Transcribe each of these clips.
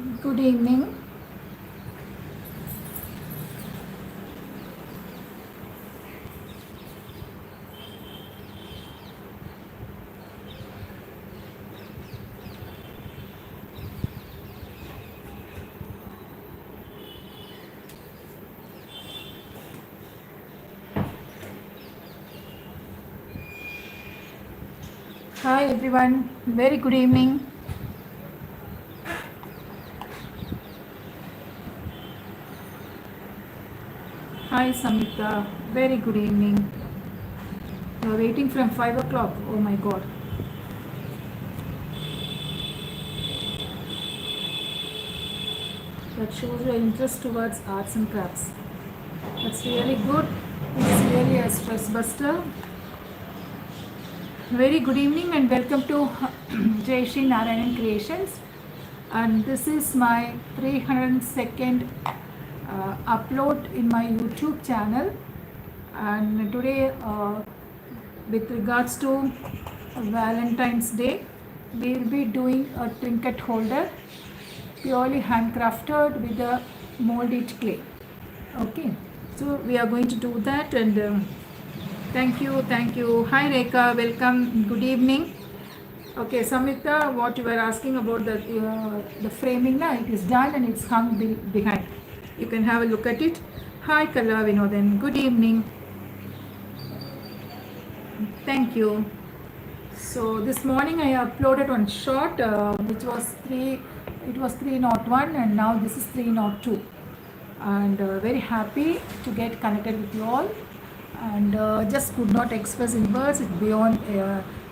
Good evening. Hi everyone. Very good evening. Hi Samita. Very good evening. You're waiting from 5 o'clock. Oh my god. That shows your interest towards arts and crafts. That's really good. It's really a stress buster. Very good evening and welcome to Jai Shri Narayanan Creations. And this is my 302nd upload in my YouTube channel. And today, with regards to Valentine's Day, we will be doing a trinket holder purely handcrafted with a molded clay. Okay, so we are going to do that, and thank you, thank you. Hi Rekha, welcome. Good evening. Okay, Samita, what you were asking about the framing, na, it is done and it's hung behind. You can have a look at it. Hi Kala Vinodan, good evening. Thank you. So this morning I uploaded one short, which was it was 301, and now this is 302. And very happy to get connected with you all, and just could not express in words. It's beyond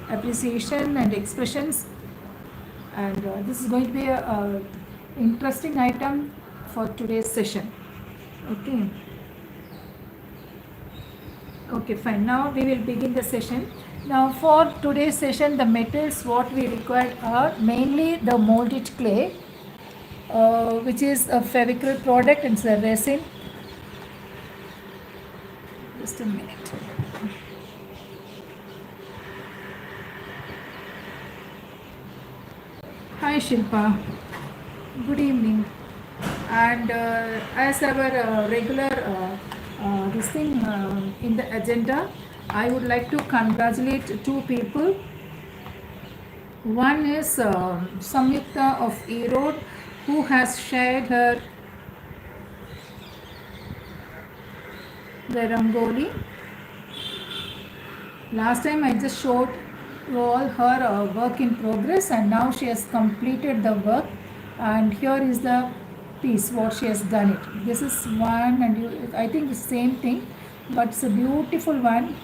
appreciation and expressions, and this is going to be a interesting item for today's session. Okay. Okay, fine. Now we will begin the session. Now for today's session, the metals what we require are mainly the molded clay, which is a Fevicryl product and it's a resin. Just a minute. Hi Shilpa. Good evening. And as our regular this thing in the agenda, I would like to congratulate two people. One is Samyukta of Erode, who has shared her the Rangoli. Last time I just showed you all her work in progress, and now she has completed the work, and here is the piece what she has done it. This is one, and I think the same thing, but it's a beautiful one.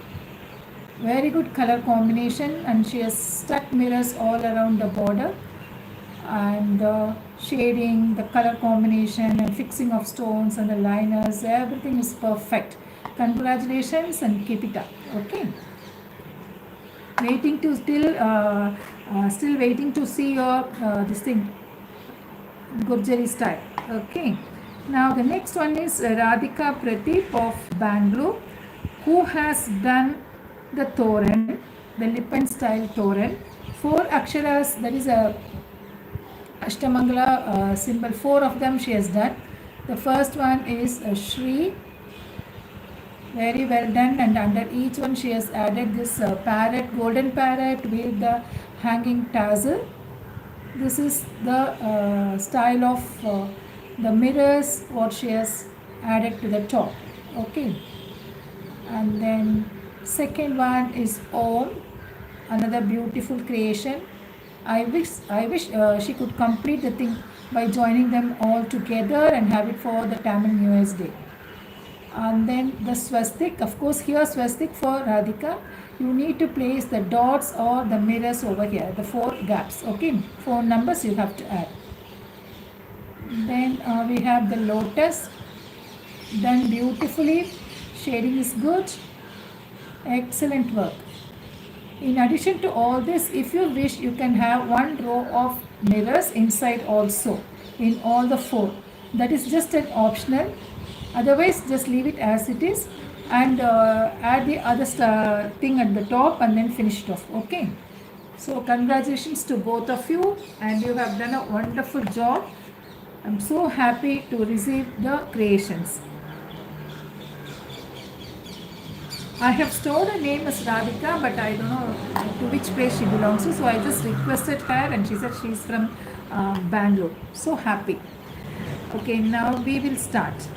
Very good color combination, and she has stuck mirrors all around the border, and shading, the color combination and fixing of stones and the liners, everything is perfect. Congratulations and keep it up. Okay, waiting to still waiting to see your this thing Gurjari style. Okay, now the next one is Radhika Pradeep of Bangalore, who has done the Toran, the Lipan style Toran. 4 aksharas, that is a Ashtamangala symbol. 4 of them she has done. The first one is Shri. Very well done, and under each one she has added this parrot, golden parrot with the hanging tassel. This is the style of the mirrors what she has added to the top. Okay, and then second one is Om, another beautiful creation. I wish she could complete the thing by joining them all together and have it for the Tamil New Year's Day. And then the swastik, of course here swastik for Radhika, you need to place the dots or the mirrors over here, the 4 gaps. Okay, 4 numbers you have to add. Then we have the lotus, done beautifully, shading is good, excellent work. In addition to all this, if you wish, you can have 1 row of mirrors inside also in all the 4. That is just an optional. Otherwise, just leave it as it is, and add the other thing at the top and then finish it off. Okay. So congratulations to both of you, and you have done a wonderful job. I'm so happy to receive the creations. I have stored her name as Radhika, but I don't know to which place she belongs to. So I just requested her, and she said she's from Bangalore. So happy. Okay, now we will start.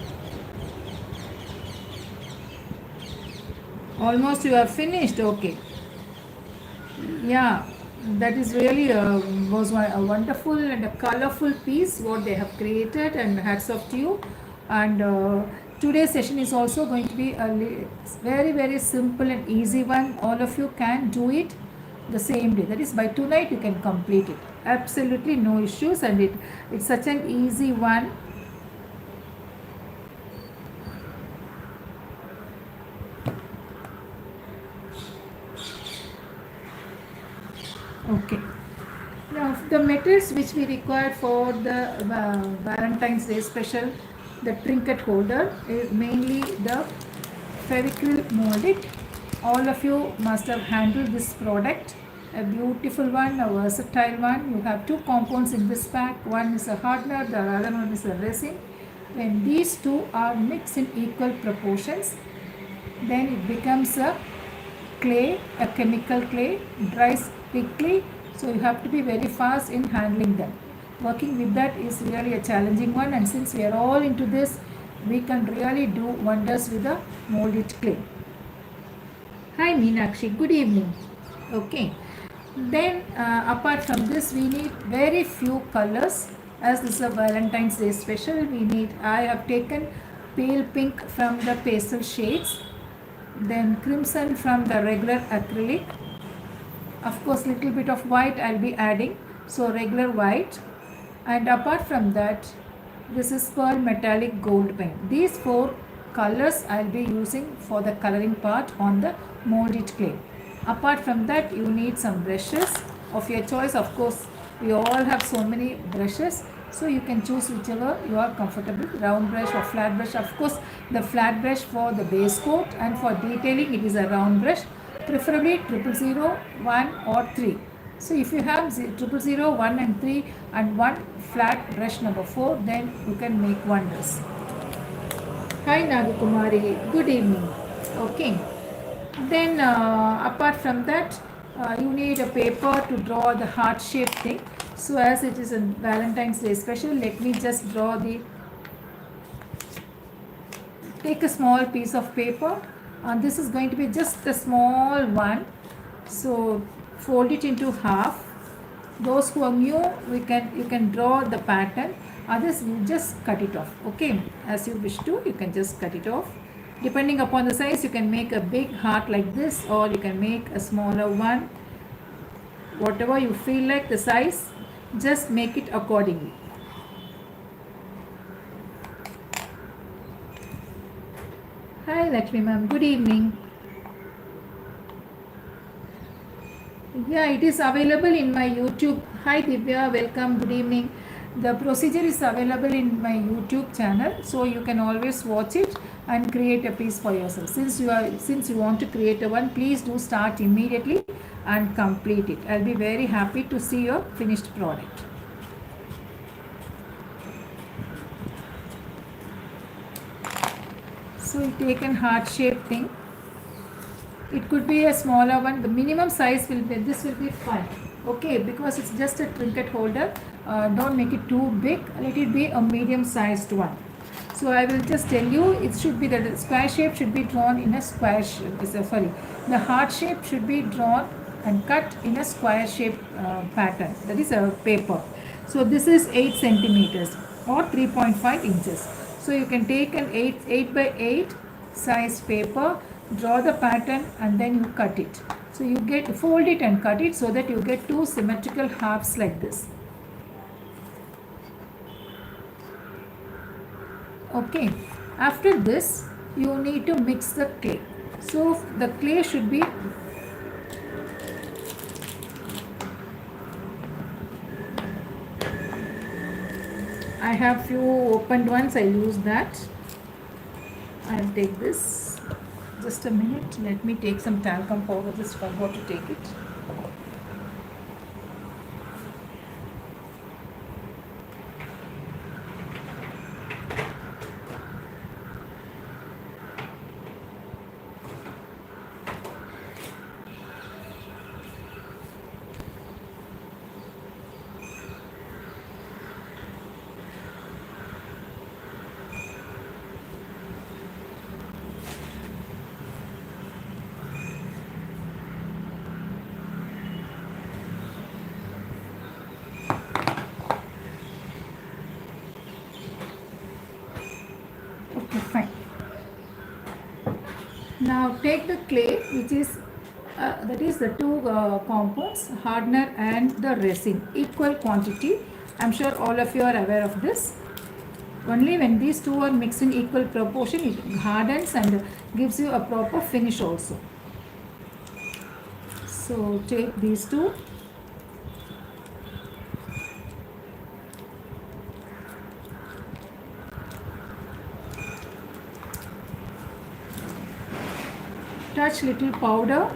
Almost you are finished. Okay. Yeah, that is really was a wonderful and a colorful piece what they have created, and hats off to you. And today's session is also going to be a very simple and easy one. All of you can do it the same day. That is, by tonight you can complete it. Absolutely no issues, and it's such an easy one. Okay. Now, the materials which we require for the Valentine's Day special, the trinket holder, is mainly the Fevicryl molded. All of you must have handled this product. A beautiful one, a versatile one. You have two compounds in this pack. One is a hardener, the other one is a resin. When these two are mixed in equal proportions, then it becomes a clay, a chemical clay, dries quickly, so you have to be very fast in handling them. Working with that is really a challenging one, and since we are all into this, we can really do wonders with the molded clay. Hi Meenakshi, good evening. Okay, then apart from this, we need very few colors. As this is a Valentine's Day special, I have taken pale pink from the pastel shades, then crimson from the regular acrylic. Of course, little bit of white I'll be adding, so regular white. And apart from that, this is pearl metallic gold paint. These four colors I'll be using for the coloring part on the molded clay. Apart from that, you need some brushes of your choice. Of course, we all have so many brushes, so you can choose whichever you are comfortable, round brush or flat brush. Of course, the flat brush for the base coat, and for detailing it is a round brush, preferably 000, 1 or 3. So if you have 000, 1 and 3 and one flat brush number 4, then you can make wonders. Hi Nagakumari, good evening. Okay. Then apart from that, you need a paper to draw the heart shaped thing. So as it is a Valentine's Day special, let me just take a small piece of paper. This is going to be just a small one. So fold it into half. Those who are new, you can draw the pattern. Others, you just cut it off. Okay, as you wish to, you can just cut it off. Depending upon the size, you can make a big heart like this, or you can make a smaller one. Whatever you feel like the size, just make it accordingly. Hi Lakshmi ma'am, good evening. Yeah, it is available in my YouTube. Hi Divya, welcome, good evening. The procedure is available in my YouTube channel, so you can always watch it and create a piece for yourself. Since you want to create a one, please do start immediately and complete it. I'll be very happy to see your finished product. So you take an heart shaped thing. It could be a smaller one. The minimum size will be fine. Okay, because it's just a trinket holder. Don't make it too big. Let it be a medium sized one. So I will just tell you, it should be that the square shape should be drawn in a square shape. The heart shape should be drawn and cut in a square shape pattern. That is a paper. So this is 8 centimeters or 3.5 inches. So you can take an 8 by 8 size paper, draw the pattern, and then you cut it. So you fold it and cut it so that you get two symmetrical halves like this. Okay, after this you need to mix the clay. So the clay should be I have few opened ones, I use that. I'll take this. Just a minute, let me take some talcum powder, just forgot to take it. Now take the clay, which is that is the two compounds, hardener and the resin, equal quantity. I'm sure all of you are aware of this. Only when these two are mixed in equal proportion, it hardens and gives you a proper finish also. So take these two. Touch little powder.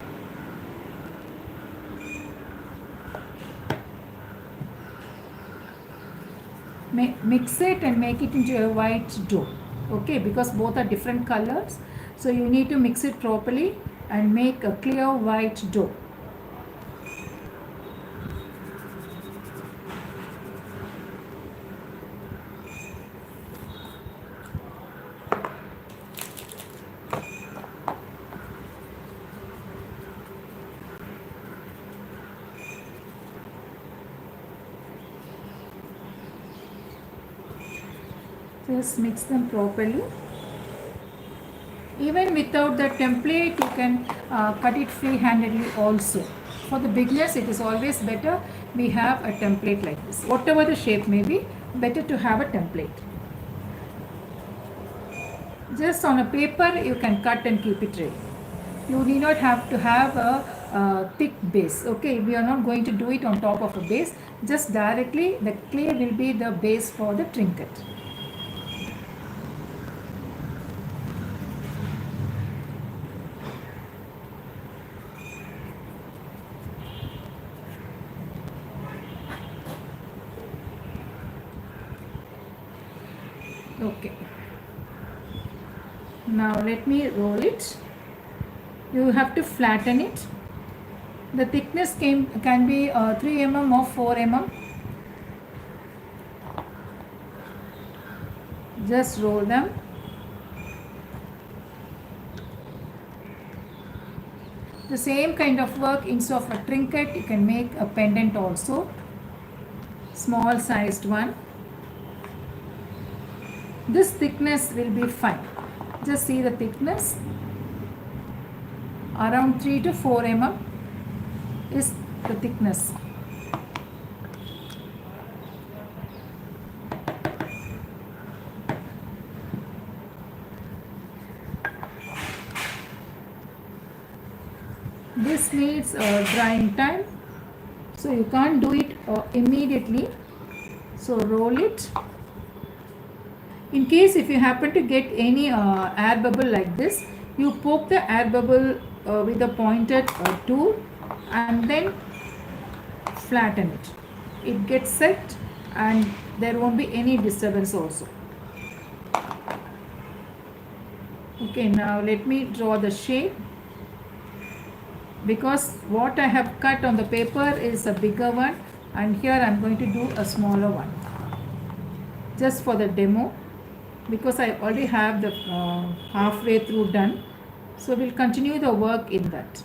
Mix it and make it into a white dough. Okay, because both are different colors, so you need to mix it properly and make a clear white dough. Just mix them properly. Even without the template, you can cut it free-handedly also. For the beginners, it is always better we have a template like this. Whatever the shape may be, better to have a template. Just on a paper, you can cut and keep it ready. You need not have to have a thick base. Okay, we are not going to do it on top of a base. Just directly, the clay will be the base for the trinket. Okay, now let me roll it. You have to flatten it. The thickness can be 3 mm or 4 mm. Just roll them. The same kind of work, instead of a trinket, you can make a pendant also, small sized one. This thickness will be fine. Just see the thickness. Around 3 to 4 mm is the thickness. This needs drying time, so you can't do it immediately. So roll it. In case if you happen to get any air bubble like this, you poke the air bubble with a pointed tool and then flatten it. It gets set and there won't be any disturbance also. Okay, now let me draw the shape. Because what I have cut on the paper is a bigger one, and here I am going to do a smaller one just for the demo, because I already have the halfway through done. So we'll continue the work in that.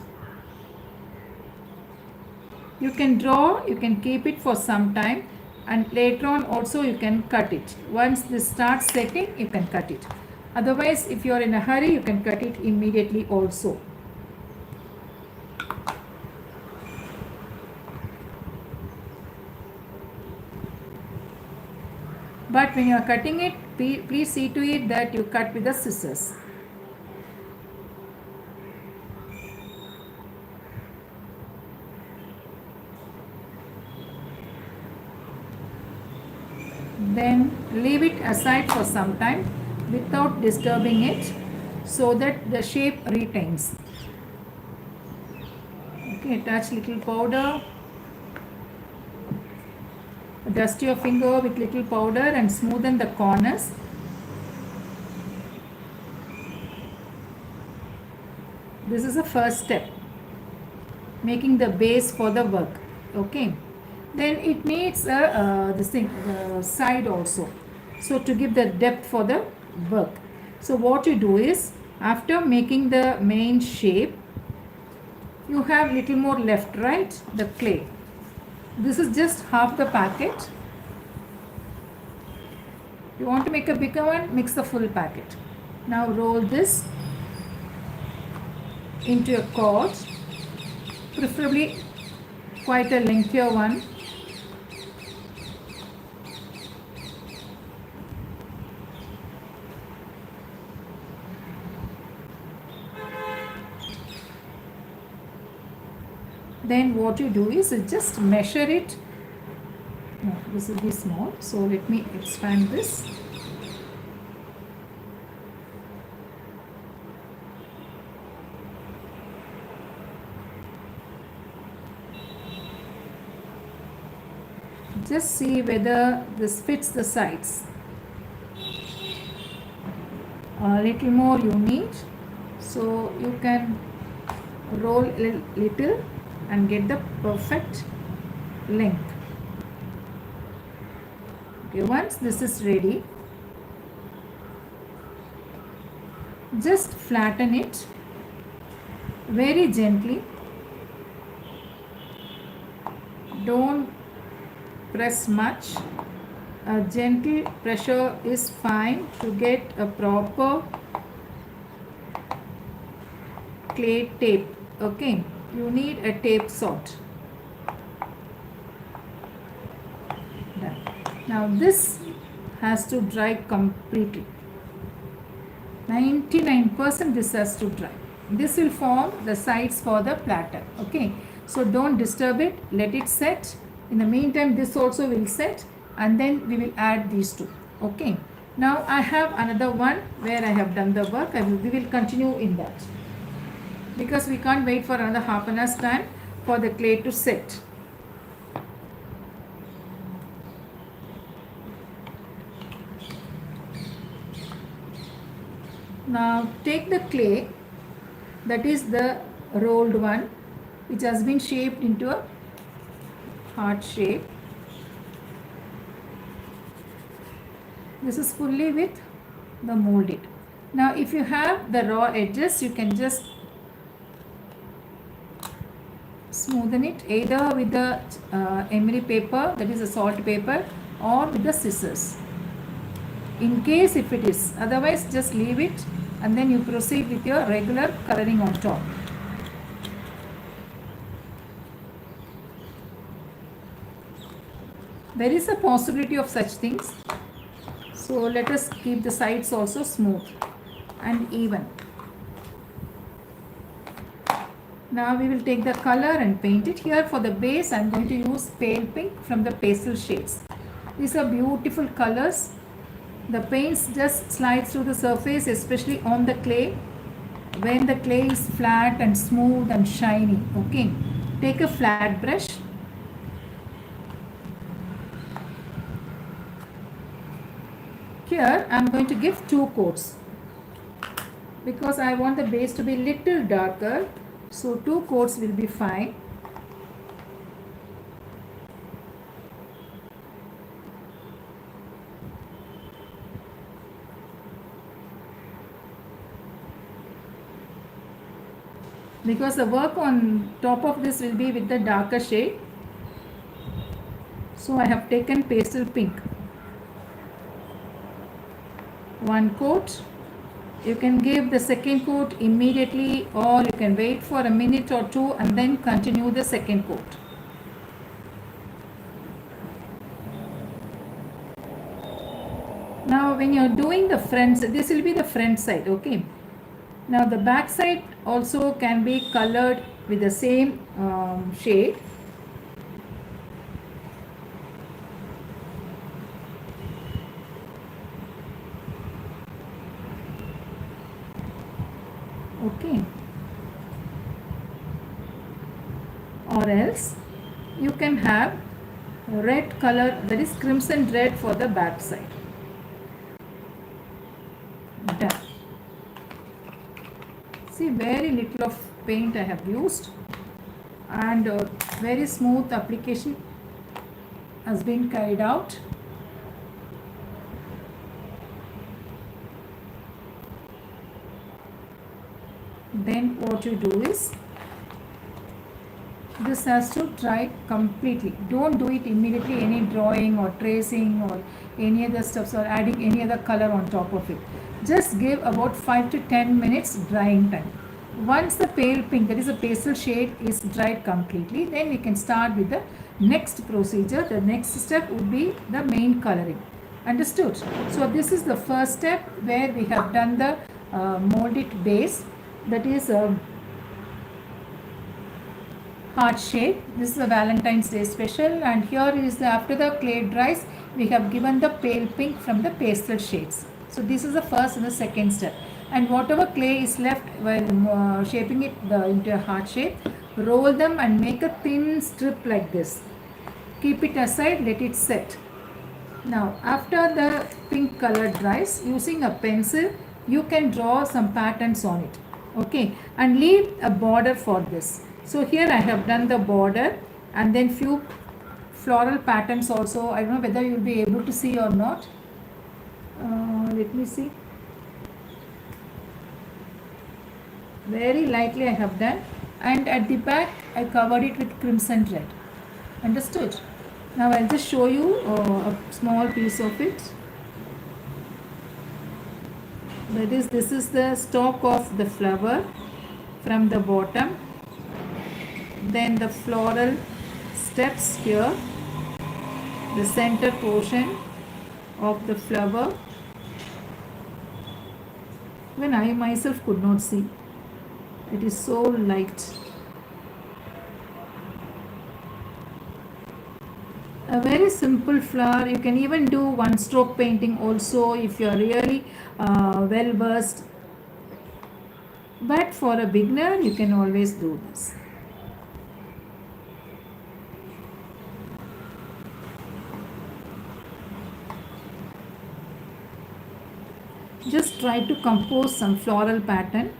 You can draw, you can keep it for some time, and later on also you can cut it. Once this starts setting, you can cut it. Otherwise, if you are in a hurry, you can cut it immediately also. But when you are cutting it, please see to it that you cut with the scissors. Then leave it aside for some time without disturbing it, so that the shape retains. Okay, touch little powder. Dust your finger with little powder and smoothen the corners. This is the first step, making the base for the work. Okay, then it needs a side also, so to give the depth for the work. So what you do is, after making the main shape, you have little more left, right? The clay. This is just half the packet. You want to make a bigger one, mix the full packet. Now roll this. into a cord, preferably quite a lengthier one. Then what you do is just measure it. No, this will be small, so let me expand this. Just see whether this fits the sides. A little more you need, so you can roll a little and get the perfect length. Okay, once this is ready, just flatten it very gently. Don't press much. A gentle pressure is fine to get a proper clay tape. Okay, you need a tape sort. Done. Now this has to dry completely. 99% this has to dry. This will form the sides for the platter. Okay, so don't disturb it, let it set. In the meantime, this also will set, and then we will add these two. Okay, now I have another one where I have done the work. We will continue in that, because we can't wait for another half an hour's time for the clay to set. Now take the clay, that is the rolled one, which has been shaped into a heart shape. This is fully with the molded. Now if you have the raw edges, you can just smoothen it either with the emery paper, that is a salt paper, or with the scissors, in case if it is. Otherwise just leave it and then you proceed with your regular coloring on top. There is a possibility of such things, so let us keep the sides also smooth and even. Now we will take the color and paint it. Here for the base I am going to use pale pink from the pastel shades. These are beautiful colors. The paints just slide through the surface, especially on the clay, when the clay is flat and smooth and shiny. Okay, take a flat brush. Here I am going to give 2 coats because I want the base to be little darker, so 2 coats will be fine. Because the work on top of this will be with the darker shade, so I have taken pastel pink. 1 coat. You can give the second coat immediately, or you can wait for a minute or 2 and then continue the second coat. Now when you are doing the front, this will be the front side. Okay, now the back side also can be colored with the same shade. Okay, or else you can have red color, that is crimson red, for the back side. Done. See, very little of paint I have used, and very smooth application has been carried out. Then what you do is, this has to dry completely. Don't do it immediately, any drawing or tracing or any other stuffs or adding any other color on top of it. Just give about 5 to 10 minutes drying time. Once the pale pink, that is a pastel shade, is dried completely, then we can start with the next procedure. The next step would be the main coloring. Understood? So this is the first step where we have done the molded base, that is heart shape. This is a Valentine's Day special, and here is the, after the clay dries, we have given the pale pink from the pastel shades. So this is the first and the second step. And whatever clay is left while shaping it into a heart shape, roll them and make a thin strip like this. Keep it aside, let it set. Now after the pink color dries, using a pencil you can draw some patterns on it, okay, and leave a border for this. So here I have done the border and then few floral patterns also. I don't know whether you will be able to see or not. Let me see. Very lightly I have done, and at the back I covered it with crimson red. Understood? Now I'll just show you a small piece of it. That is, this is the stalk of the flower from the bottom. Then the floral steps here, the center portion of the flower. Even I myself could not see. It is so light. A very simple flower. You can even do one stroke painting also if you are really well versed. But for a beginner, you can always do this. Just try to compose some floral pattern.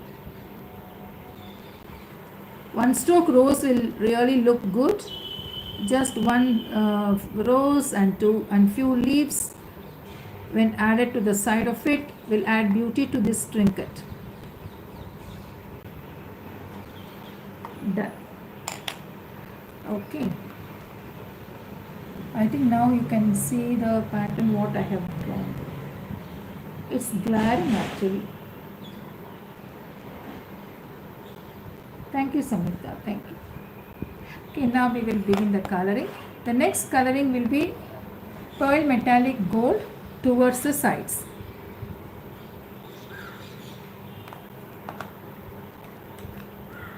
One stroke rose will really look good. Just one rose and few leaves when added to the side of it will add beauty to this trinket. Done. Okay. I think now you can see the pattern what I have drawn. It's glaring actually. Thank you, Samita. Thank you. Okay, now we will begin the coloring. The next coloring will be pearl metallic gold towards the sides.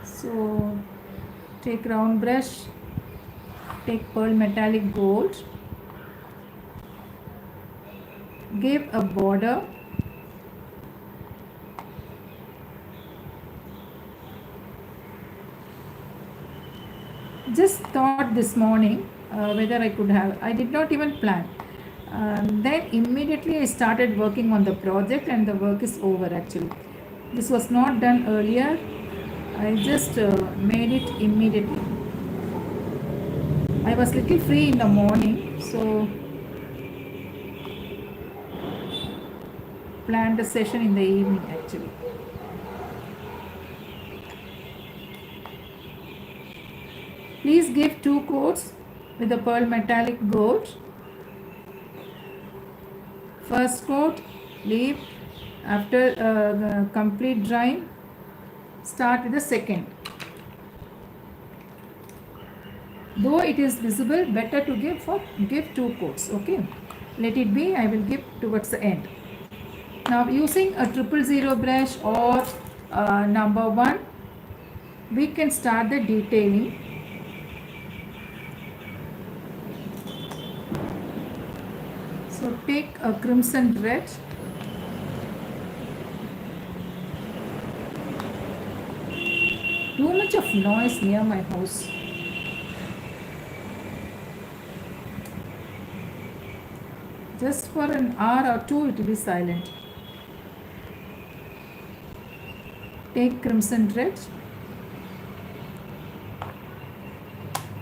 So take round brush, take pearl metallic gold, give a border. Just thought this morning whether I could have, I did not even plan. Then immediately I started working on the project and the work is over actually. This was not done earlier. I just made it immediately. I was little free in the morning, so planned a session in the evening actually. Please give 2 coats with the pearl metallic gold. First coat, leave. After complete drying, start with the second. Though it is visible, better to give 2 coats. Okay, let it be. I will give towards the end. Now using a 000 brush or number 1, we can start the detailing. So take a crimson red, too much of noise near my house. Just for an hour or 2 it will be silent. Take crimson red,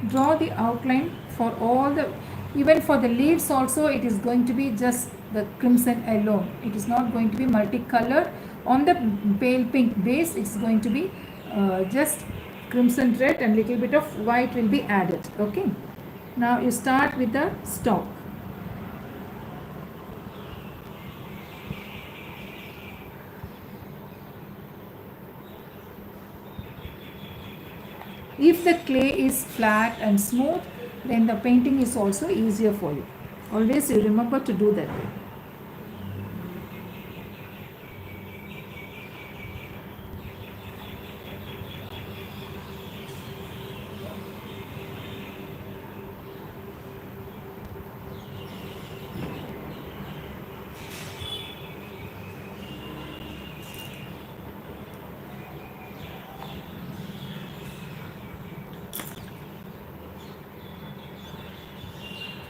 draw the outline for all the, even for the leaves also it is going to be just the crimson alone. It is not going to be multicolored. On the pale pink base it's going to be just crimson red and little bit of white will be added. Okay, now you start with the stalk. If the clay is flat and smooth, then the painting is also easier for you. Always you remember to do that.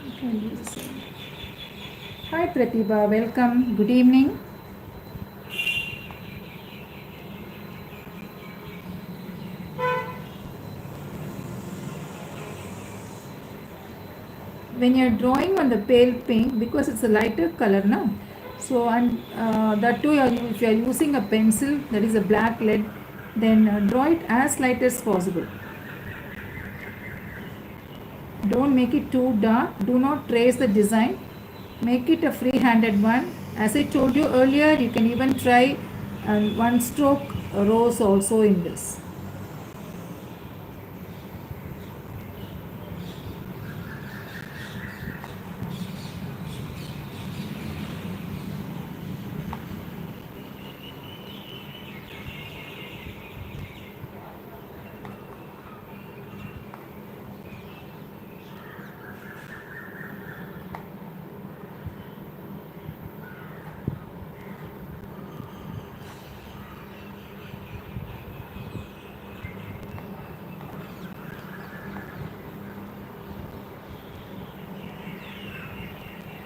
You can do the same. Hi Pratibha, welcome. Good evening. When you are drawing on the pale pink, because it's a lighter color now, so and that too if you are using a pencil that is a black lead, then draw it as light as possible. Don't make it too dark. Do not trace the design. Make it a free-handed one. As I told you earlier, you can even try one stroke rose also in this.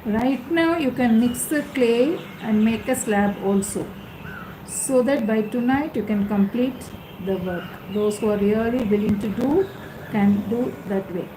Right now you can mix the clay and make a slab also, so that by tonight you can complete the work. Those who are really willing to do can do that way.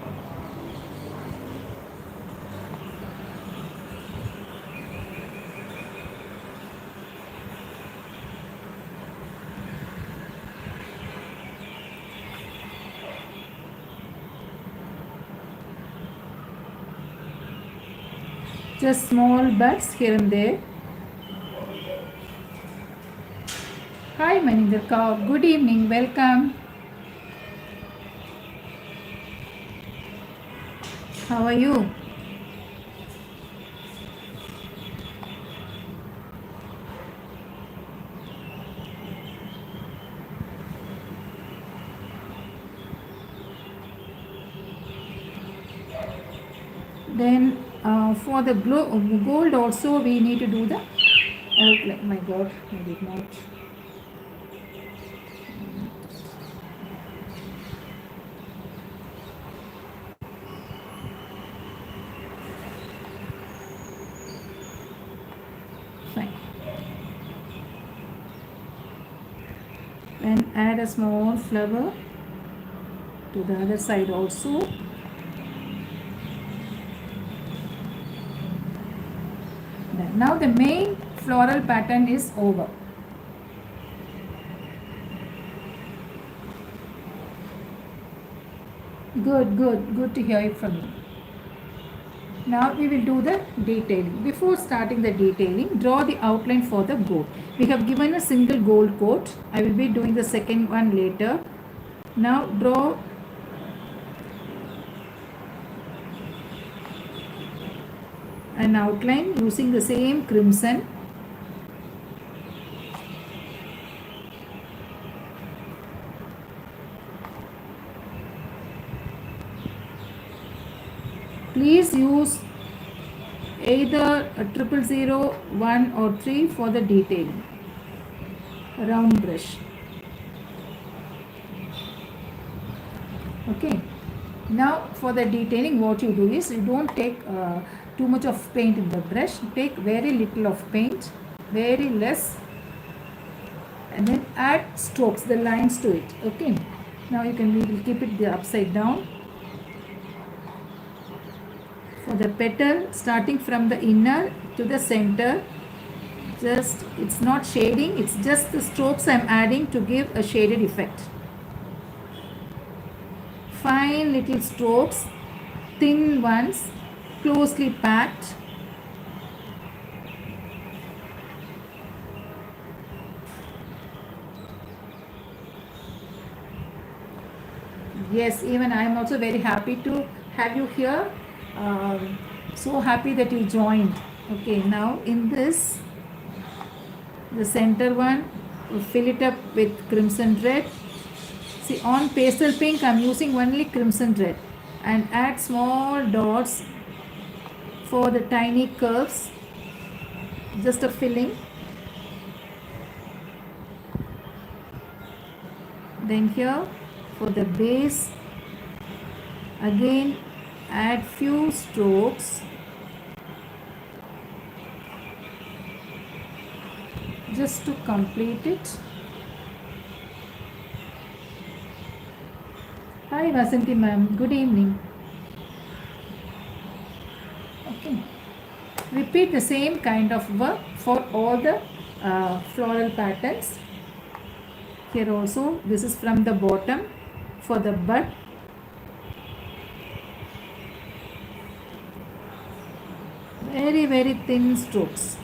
Just small buds here and there. Hi Maninder Kaur, good evening, welcome. How are you? Then for the gold also we need to do the outline. My God, I did not. Fine. And add a small flower to the other side also. Now the main floral pattern is over. Good to hear it from you. Now we will do the detailing. Before starting the detailing, draw the outline for the gold. We have given a single gold coat. I will be doing the second one later. Now draw an outline using the same crimson. Please use either a 000, 1 or 3 for the detailing. Round brush. Okay. Now for the detailing, what you do is you don't take too much of paint in the brush. Take very little of paint, very less, and then add strokes, the lines to it. Okay. Now we will keep it the upside down. For the petal, starting from the inner to the center, just it's not shading, it's just the strokes I'm adding to give a shaded effect. Fine little strokes, thin ones, closely packed. Yes, even I am also very happy to have you here. So happy that you joined. Okay, now in this, the center one, fill it up with crimson red. See, on pastel pink, I am using only crimson red, and add small dots for the tiny curves, just a filling. Then here for the base, again add few strokes just to complete it. Hi Vasanti ma'am, good evening. Okay, repeat the same kind of work for all the floral patterns. Here also, this is from the bottom for the bud. Very thin strokes.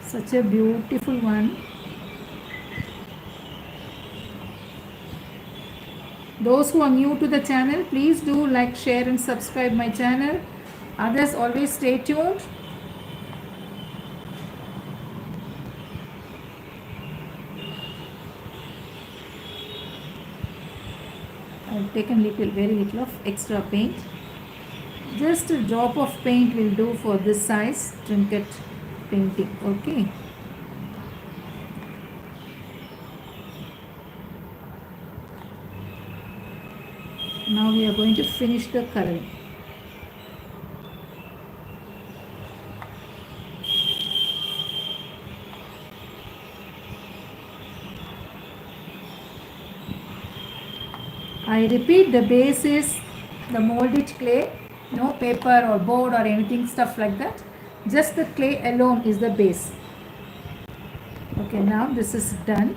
Such a beautiful one. Those who are new to the channel, please do like, share and subscribe my channel. Others, always stay tuned. I've taken very little of extra paint. Just a drop of paint will do for this size trinket painting. Okay. Now we are going to finish the coloring. I repeat, the base is the molded clay, no paper or board or anything stuff like that. Just the clay alone is the base. Okay, now this is done.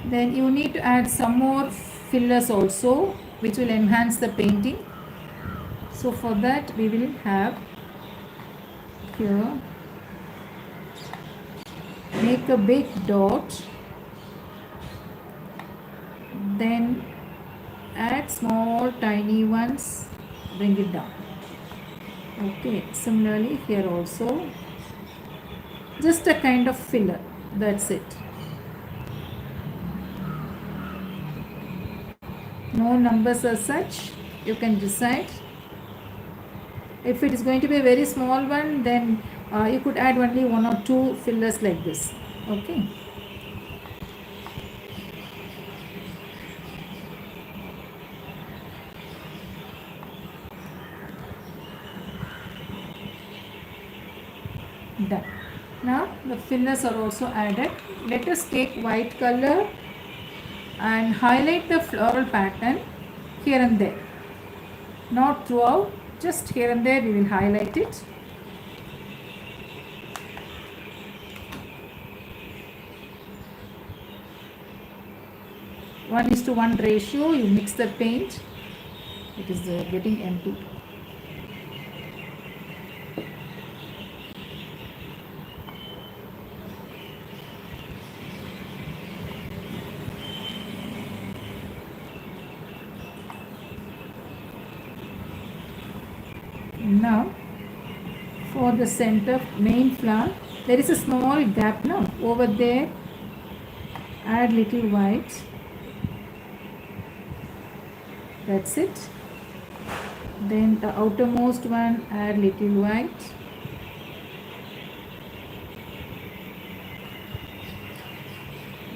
Then you need to add some more fillers also, which will enhance the painting. So for that we will have here, make a big dot, then add small tiny ones, bring it down. Okay, similarly here also, just a kind of filler, that's it. No numbers as such, you can decide. If it is going to be a very small one, then you could add only 1 or 2 fillers like this. Okay. Done. Now the fillers are also added. Let us take white color and highlight the floral pattern here and there. Not throughout, just here and there we will highlight it. One is to one ratio, you mix the paint. It is getting empty. Now for the center main flower, there is a small gap now over there. Add little white, that's it. Then the outermost one, add little white.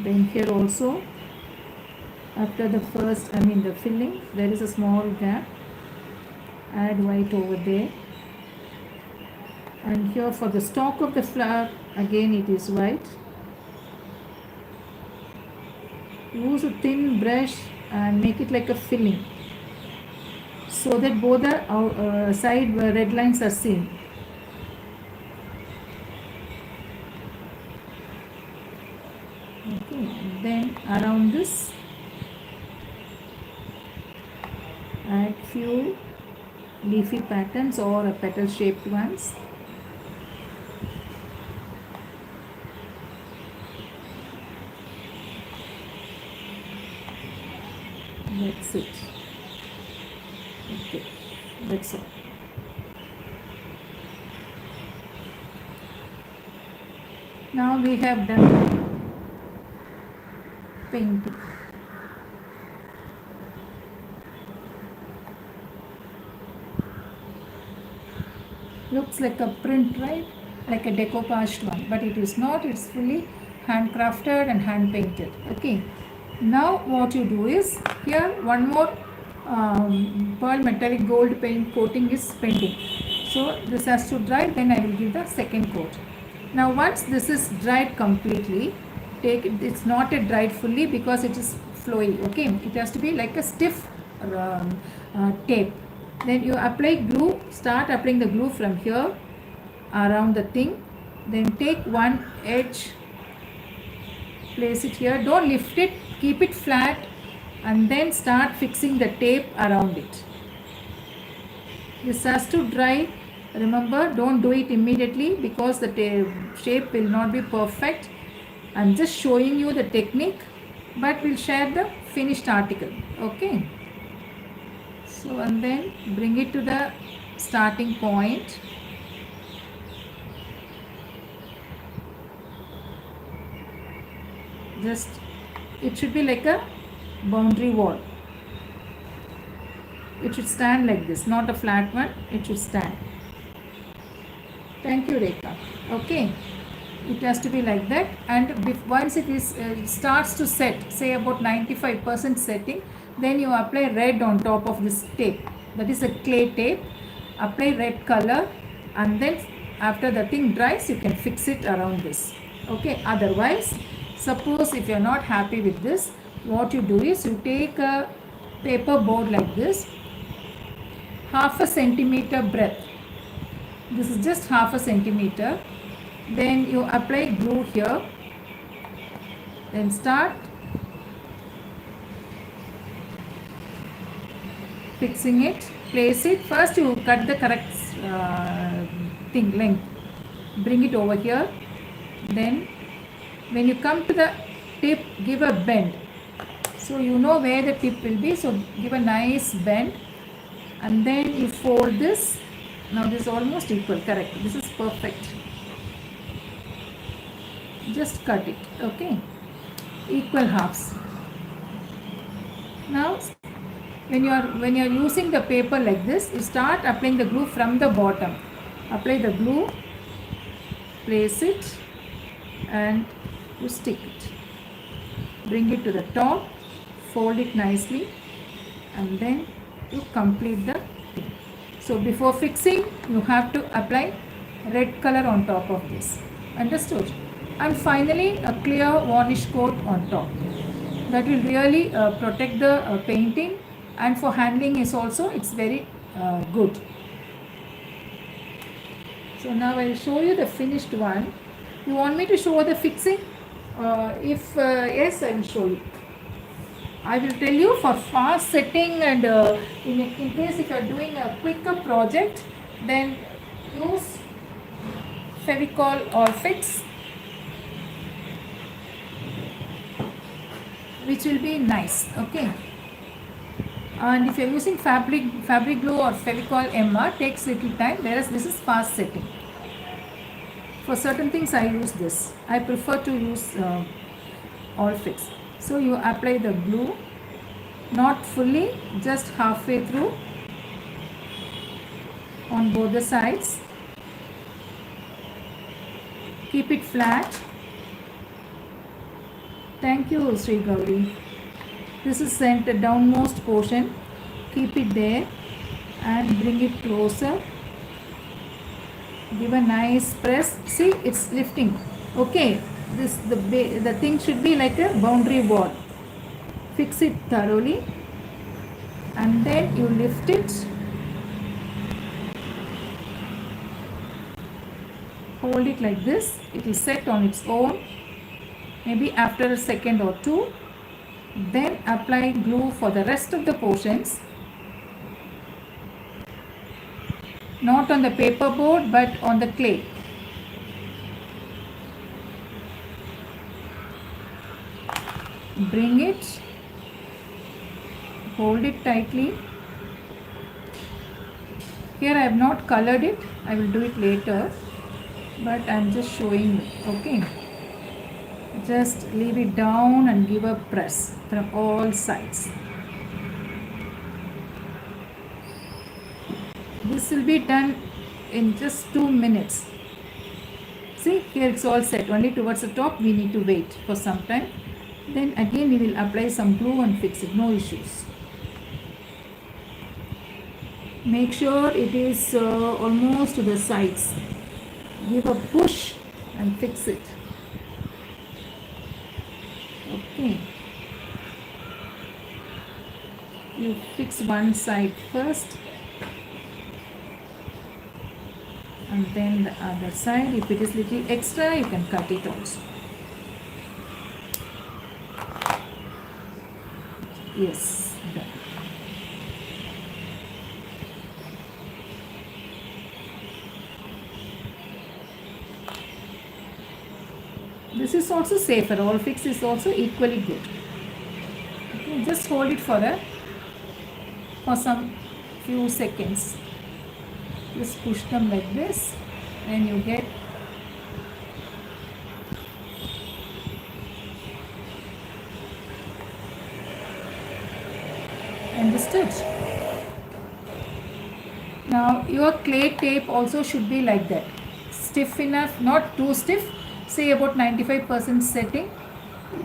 Then here also, after the first, the filling, there is a small gap. Add white over there. And here for the stalk of the flower, again it is white. Use a thin brush and make it like a filling, so that both the side red lines are seen. Okay, then around this. Add few leafy patterns or petal shaped ones. That's it. Okay, that's all. Now we have done painting. Looks like a print, right? Like a decoupaged one, but it is not. It's fully handcrafted and hand painted. Okay. Now what you do is, here one more pearl metallic gold paint coating is pending. So this has to dry, then I will give the second coat. Now once this is dried completely, take it, it's not yet dried fully because it is flowy. Okay, it has to be like a stiff tape. Then you apply glue, start applying the glue from here around the thing. Then take one edge, place it here, don't lift it, keep it flat, and then start fixing the tape around it. This has to dry. Remember, don't do it immediately because the shape will not be perfect. I'm just showing you the technique, but we'll share the finished article. Okay. So, and then bring it to the starting point. Just, it should be like a boundary wall. It should stand like this, not a flat one. It should stand. Thank you, Rekha. Okay, it has to be like that. And once it is starts to set, say about 95% setting, then you apply red on top of this tape. That is a clay tape. Apply red color, and then after the thing dries, you can fix it around this. Okay. Otherwise, suppose if you are not happy with this, what you do is you take a paper board like this, half a centimeter breadth. This is just half a centimeter. Then you apply glue here. Then start fixing it. Place it. First you cut the correct length. Bring it over here. Then when you come to the tip, give a bend. So you know where the tip will be. So give a nice bend. And then you fold this. Now this is almost equal. Correct. This is perfect. Just cut it. Okay. Equal halves. Now when you are using the paper like this, you start applying the glue from the bottom. Apply the glue, place it, and you stick it. Bring it to the top, fold it nicely, and then you complete the thing. So before fixing, you have to apply red color on top of this. Understood? And finally a clear varnish coat on top. That will really protect the painting, and for handling is also it's very good. So now I will show you the finished one. You want me to show the fixing? If yes, I will show you. I will tell you for fast setting, and in case if you are doing a quicker project, then use Fevicol or Fix, which will be nice. Okay. And if you are using fabric glue or Fevicol MR, takes little time, whereas this is fast setting. For certain things I use this. I prefer to use All Fix. So you apply the glue, not fully, just halfway through on both the sides. Keep it flat. Thank you, Sri Gauri. This is the downmost portion. Keep it there and bring it closer. Give a nice press. See, it's lifting. Okay, the thing should be like a boundary wall. Fix it thoroughly, and then you lift it. Hold it like this. It will set on its own. Maybe after a second or two, Then apply glue for the rest of the portions. Not on the paper board but on the clay. Bring it, hold it tightly. Here I have not colored it, I will do it later, but I am just showing you. Okay, just leave it down and give a press from all sides. This will be done in just 2 minutes. See, here it's all set. Only towards the top we need to wait for some time. Then again we will apply some glue and fix it. No issues. Make sure it is almost to the sides. Give a push and fix it. Okay. You fix one side first. And then the other side. If it is little extra, you can cut it also. Yes, done. This is also safer. All fix is also equally good. Okay, just hold it for some few seconds. Just push them like this, and you get understood. Now your clay tape also should be like that, stiff enough, not too stiff, say about 95% setting,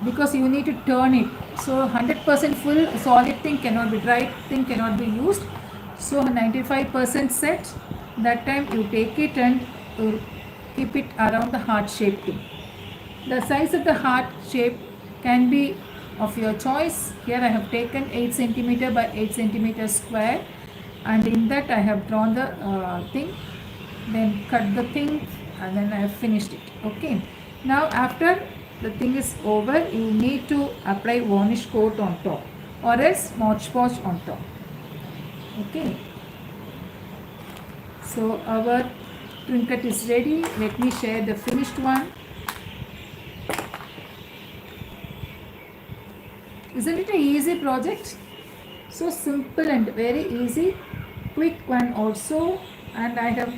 because you need to turn it. So 100% full solid thing cannot be, dry thing cannot be used. So 95% set, that time you take it and keep it around the heart shape thing. The size of the heart shape can be of your choice. Here I have taken 8 cm by 8 cm square, and in that I have drawn the thing, then cut the thing, and then I have finished it. Okay. Now after the thing is over, you need to apply varnish coat on top or else Mod Podge on top. Okay. So our trinket is ready. Let me share the finished one. Isn't it an easy project? So simple and very easy, quick one also, and I have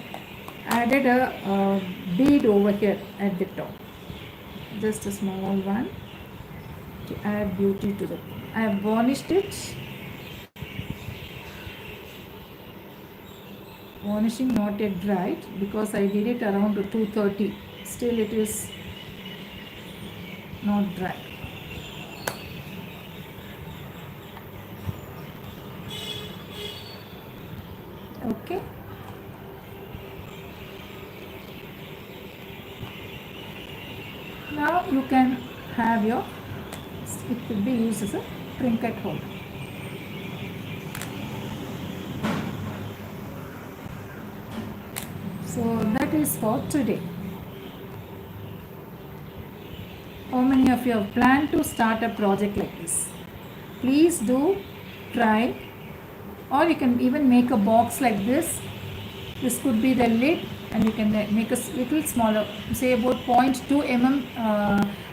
added a bead over here at the top, just a small one to add beauty to the. I have varnished it. Varnishing not yet dried because I did it around 2:30. Still it is not dry. Okay. Now you can have your, it will be used as a trinket holder. So that is for today. How many of you have planned to start a project like this? Please do try, or you can even make a box like this. This could be the lid, and you can make a little smaller, say about 0.2 mm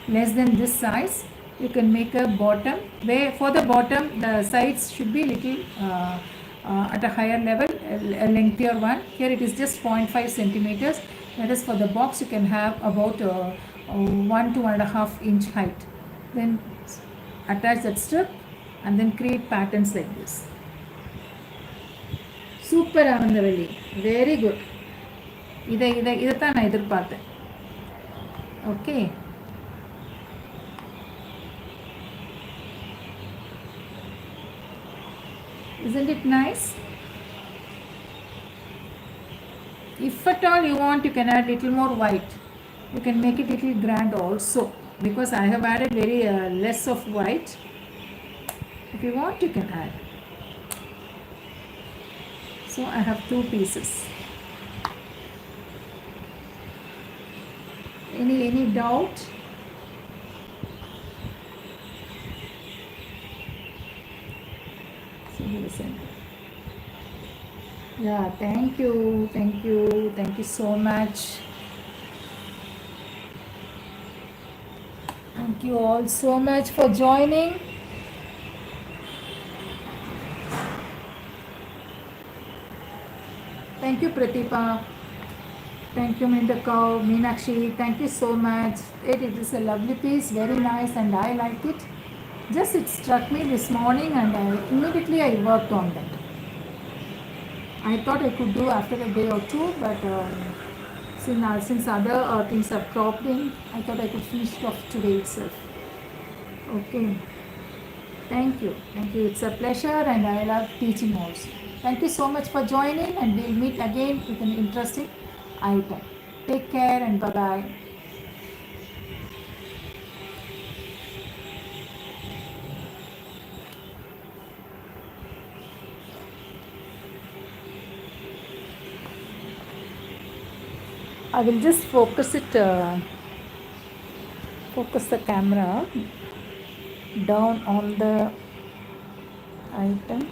less than this size. You can make a bottom, where for the bottom the sides should be little at a higher level, a lengthier one. Here it is just 0.5 centimeters. That is for the box. You can have about 1 to 1.5 inch height. Then attach that strip and then create patterns like this. Super Anandavalli, very good. இதைத்தான் நான் எதிர்பார்த்தேன். Okay. Isn't it nice? If at all you want, you can add little more white. You can make it little grand also, because I have added very less of white. If you want, you can add. So I have 2 pieces. Any doubt? Listen. Yeah, thank you, thank you so much. Thank you all so much for joining. Thank you, Pratipa. Thank you, Mindakau, Meenakshi. Thank you so much. It is a lovely piece, very nice, and I like it. Just it struck me this morning, and immediately I worked on that. I thought I could do after a day or two, but since other things have cropped in, I thought I could finish it off today itself. Okay. Thank you. Thank you. It's a pleasure, and I love teaching also. Thank you so much for joining, and we'll meet again with an interesting item. Take care and bye bye. I will just focus the camera down on the item.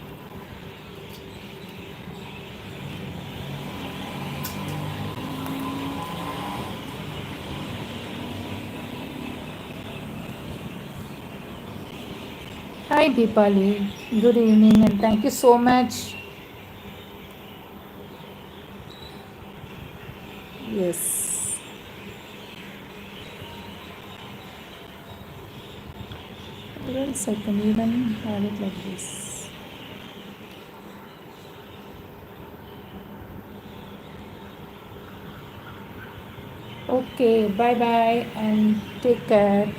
Hi Deepali, good evening and thank you so much. Yes. Else I can even have it like this. Okay, bye bye and take care.